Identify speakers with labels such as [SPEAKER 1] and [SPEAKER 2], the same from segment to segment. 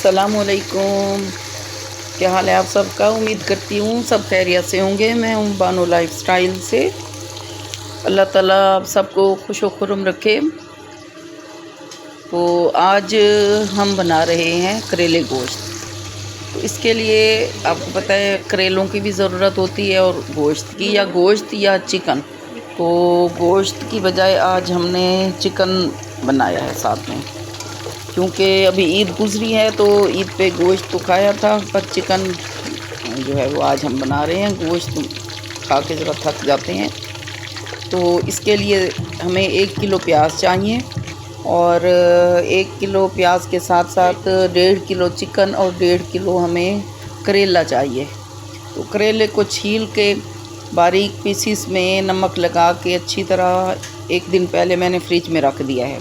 [SPEAKER 1] अस्सलामुअलैकुम। क्या हाल है आप सबका? उम्मीद करती हूँ सब खैरियत से होंगे। मैं हूँ बानो लाइफस्टाइल से। अल्लाह ताला आप सबको खुश व खुर्रम रखे। तो आज हम बना रहे हैं करेले गोश्त। तो इसके लिए आपको पता है करेलों की भी ज़रूरत होती है और गोश्त की, या गोश्त या चिकन। तो गोश्त की बजाय आज हमने चिकन बनाया है साथ में, क्योंकि अभी ईद गुजरी है तो ईद पे गोश्त तो खाया था, पर चिकन जो है वो आज हम बना रहे हैं। गोश्त खा के ज़रा थक जाते हैं। तो इसके लिए हमें 1 किलो प्याज चाहिए और 1 किलो प्याज के साथ साथ 1.5 किलो चिकन और 1.5 किलो हमें करेला चाहिए। तो करेले को छील के बारीक पीसीस में नमक लगा के अच्छी तरह 1 दिन पहले मैंने फ्रिज में रख दिया है।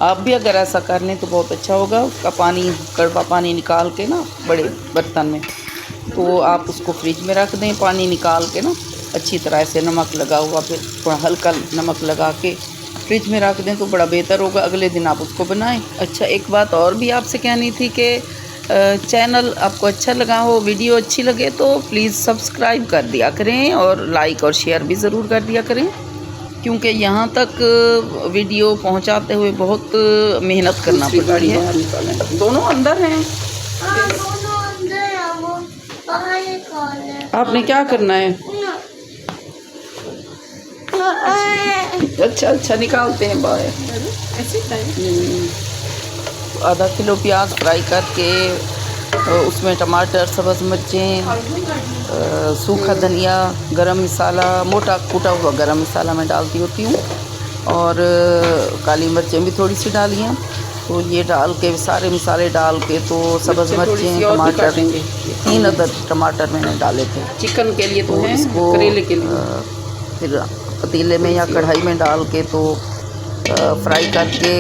[SPEAKER 1] आप भी अगर ऐसा कर लें तो बहुत अच्छा होगा। उसका पानी, कड़वा पानी निकाल के ना बड़े बर्तन में, तो आप उसको फ्रिज में रख दें। पानी निकाल के ना अच्छी तरह से नमक लगा हुआ, फिर थोड़ा हल्का नमक लगा के फ्रिज में रख दें तो बड़ा बेहतर होगा। अगले दिन आप उसको बनाएं। अच्छा, एक बात और भी आपसे कहनी थी कि चैनल आपको अच्छा लगा हो, वीडियो अच्छी लगे तो प्लीज़ सब्सक्राइब कर दिया करें और लाइक और शेयर भी ज़रूर कर दिया करें, क्योंकि यहाँ तक वीडियो पहुँचाते हुए बहुत मेहनत करना पड़ती है। दोनों अंदर हैं। आपने क्या करना है? अच्छा निकालते हैं बाहर। आधा किलो प्याज फ्राई करके उसमें टमाटर, सब्ज़ मिर्चें, सूखा धनिया, गरम मसाला, मोटा कूटा हुआ गरम मसाला मैं डालती होती हूँ, और काली मिर्चें भी थोड़ी सी डाली हैं। तो ये डाल के सारे मसाले डाल के, तो सब्ज़ मिर्चें, टमाटर, 3 अदद टमाटर मैंने डाले थे चिकन के लिए। तो इसको करेले के लिए फिर पतीले में या कढ़ाई में डाल के तो फ्राई करके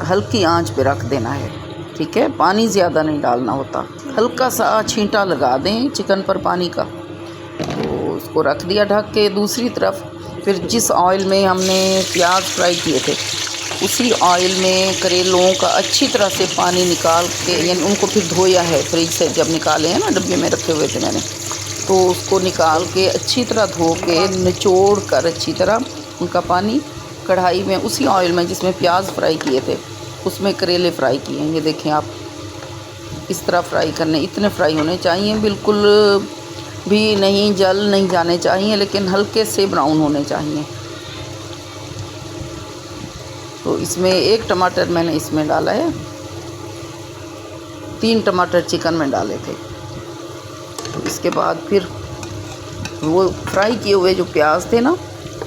[SPEAKER 1] हल्की आंच पे रख देना है। ठीक है, पानी ज़्यादा नहीं डालना होता, हल्का सा छींटा लगा दें चिकन पर पानी का। तो उसको रख दिया ढक के। दूसरी तरफ फिर जिस ऑयल में हमने प्याज फ्राई किए थे उसी ऑयल में करेलों का अच्छी तरह से पानी निकाल के, यानी उनको फिर धोया है फ्रिज से, जब निकाले हैं ना, डब्बे में रखे हुए थे मैंने, तो उसको निकाल के अच्छी तरह धो के निचोड़ कर अच्छी तरह उनका पानी कढ़ाई में, उसी ऑयल में जिसमें प्याज फ्राई किए थे उसमें करेले फ्राई किए हैं। ये देखें आप, इस तरह फ्राई करने, इतने फ्राई होने चाहिए, बिल्कुल भी नहीं जल नहीं जाने चाहिए, लेकिन हल्के से ब्राउन होने चाहिए। तो इसमें 1 टमाटर मैंने इसमें डाला है, 3 टमाटर चिकन में डाले थे। तो इसके बाद फिर वो फ्राई किए हुए जो प्याज थे ना,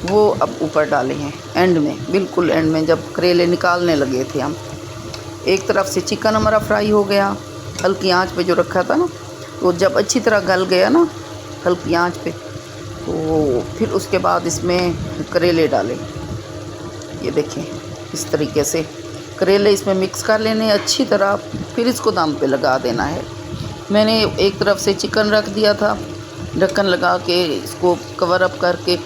[SPEAKER 1] वो अब ऊपर डाले हैं एंड में, बिल्कुल एंड में, जब करेले निकालने लगे थे हम। एक तरफ से चिकन हमारा फ्राई हो गया हल्की आंच पे जो रखा था ना, तो जब अच्छी तरह गल गया ना हल्की आंच पे, तो फिर उसके बाद इसमें करेले डाले। ये देखें, इस तरीके से करेले इसमें मिक्स कर लेने अच्छी तरह, फिर इसको दम पे लगा देना है। मैंने एक तरफ से चिकन रख दिया था ढक्कन लगा के, इसको कवर अप करके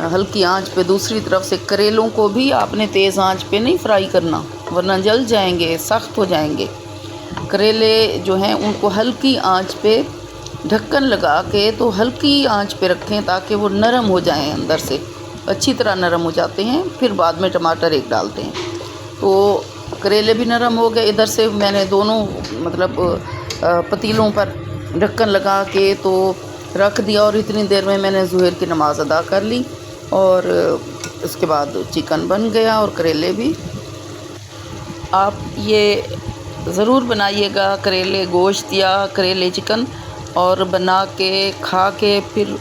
[SPEAKER 1] हल्की आंच पे। दूसरी तरफ से करेलों को भी आपने तेज़ आंच पे नहीं फ्राई करना, वरना जल जाएंगे, सख्त हो जाएंगे। करेले जो हैं उनको हल्की आंच पे ढक्कन लगा के, तो हल्की आंच पे रखें ताकि वो नरम हो जाएं, अंदर से अच्छी तरह नरम हो जाते हैं। फिर बाद में टमाटर 1 डालते हैं, तो करेले भी नरम हो गए। इधर से मैंने दोनों मतलब पतीलों पर ढक्कन लगा के तो रख दिया, और इतनी देर में मैंने ज़ुहर की नमाज़ अदा कर ली, और उसके बाद चिकन बन गया और करेले भी। आप ये ज़रूर बनाइएगा करेले गोश्त या करेले चिकन, और बना के खा के फिर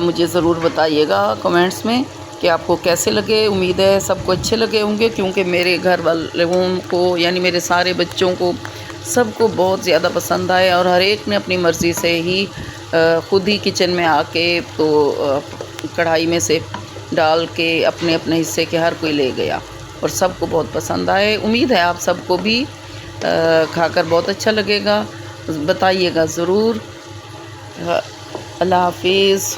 [SPEAKER 1] मुझे ज़रूर बताइएगा कमेंट्स में कि आपको कैसे लगे। उम्मीद है सबको अच्छे लगे होंगे, क्योंकि मेरे घर वालों को, यानी मेरे सारे बच्चों को, सबको बहुत ज़्यादा पसंद आए, और हर एक ने अपनी मर्ज़ी से ही ख़ुद ही किचन में आके तो कढ़ाई में से डाल के अपने अपने हिस्से के हर कोई ले गया, और सबको बहुत पसंद आए। उम्मीद है आप सबको भी खाकर बहुत अच्छा लगेगा। बताइएगा ज़रूर। अल्लाह हाफिज़।